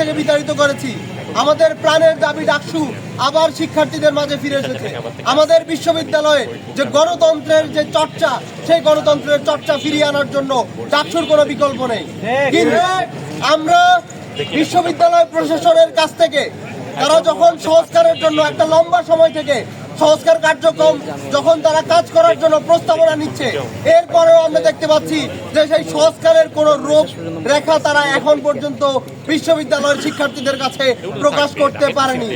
থেকে বিতাড়িত করেছি। আমাদের প্রাণের দাবি ডাকসু আবার শিক্ষার্থীদের মাঝে ফিরে এসেছে। আমাদের বিশ্ববিদ্যালয়ে যে গণতন্ত্রের যে চর্চা, সেই গণতন্ত্রের চর্চা ফিরিয়ে আনার জন্য ডাকসুর কোনো বিকল্প নেই। কিন্তু আমরা বিশ্ববিদ্যালয় প্রশাসনের কাছ থেকে তারা যখন সংস্কারের জন্য একটা লম্বা সময় থেকে সংস্কার কার্যক্রম যখন তারা কাজ করার জন্য প্রস্তাবনা নিচ্ছে, এরপরেও আমরা দেখতে পাচ্ছি যে সেই সংস্কারের কোনো রূপ রেখা তারা এখন পর্যন্ত বিশ্ববিদ্যালয়ের শিক্ষার্থীদের কাছে প্রকাশ করতে পারেনি।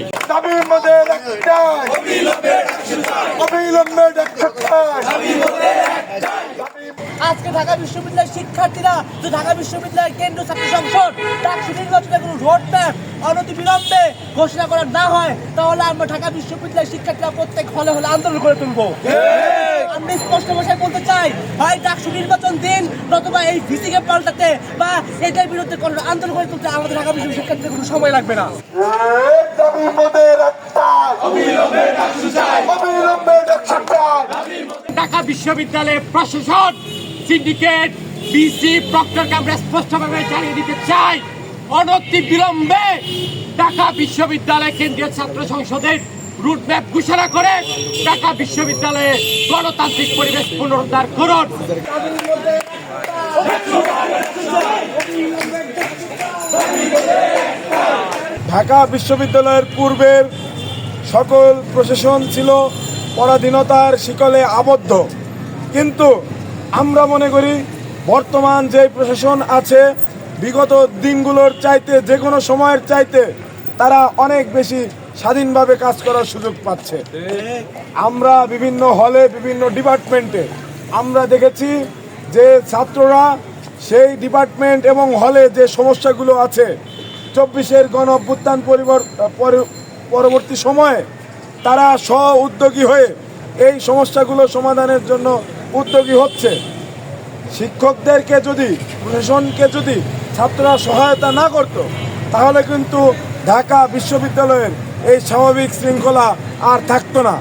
আজকে ঢাকা বিশ্ববিদ্যালয়ের শিক্ষার্থীরা যে ঢাকা বিশ্ববিদ্যালয়ের কেন্দ্রীয় ছাত্র সংসদ ডাকসু নির্বাচনে কোনো রোডম্যাপ অনতিবিলম্বে ঘোষণা করা না হয়, তাহলে আমরা ঢাকা বিশ্ববিদ্যালয়ের শিক্ষার্থীরা প্রত্যেক হলে হলে আন্দোলন করে তুলবো। আমরা স্পষ্ট ভাষায় বলতে চাই, হয় ডাকসু নির্বাচন দিন, নতুবা এই ভিসিকে পাল্টাতে বা এটার বিরুদ্ধে কোনো আন্দোলন করে তুলতে আমাদের ঢাকা বিশ্ববিদ্যালয়ের শিক্ষার্থীদের কোনো সময় লাগবে না। ঢাকা বিশ্ববিদ্যালয়ের প্রশাসন, সিন্ডিকেট, বিসি, প্রক্টরকে আমরা স্পষ্টভাবে জানিয়ে দিতে চাই, অনতিবিলম্বে ঢাকা বিশ্ববিদ্যালয় কেন্দ্রীয় ছাত্র সংসদের রুটম্যাপ ঘোষণা করে ঢাকা বিশ্ববিদ্যালয়ে গণতান্ত্রিক পরিবেশ পুনরুদ্ধার করুন। ঢাকা বিশ্ববিদ্যালয়ের পূর্বের সকল প্রশাসন ছিল পরাধীনতার শিকলে আবদ্ধ, কিন্তু আমরা মনে করি বর্তমান যে প্রশাসন আছে বিগত দিনগুলোর চাইতে, যে কোনো সময়ের চাইতে তারা অনেক বেশি স্বাধীনভাবে কাজ করার সুযোগ পাচ্ছে। আমরা বিভিন্ন হলে, বিভিন্ন ডিপার্টমেন্টে আমরা দেখেছি যে ছাত্ররা সেই ডিপার্টমেন্ট এবং হলে যে সমস্যাগুলো আছে 24-এর গণ অভ্যুত্থান পরবর্তী সময়ে তারা স্ব-উদ্যোগী হয়ে এই সমস্যাগুলো সমাধানের জন্য উদ্যোগী হচ্ছে। শিক্ষকদেরকে যদি, প্রশাসনকে যদি ছাত্ররা সহায়তা না করত, তাহলে কিন্তু ঢাকা বিশ্ববিদ্যালয়ের এই স্বাভাবিক শৃঙ্খলা আর থাকতো না।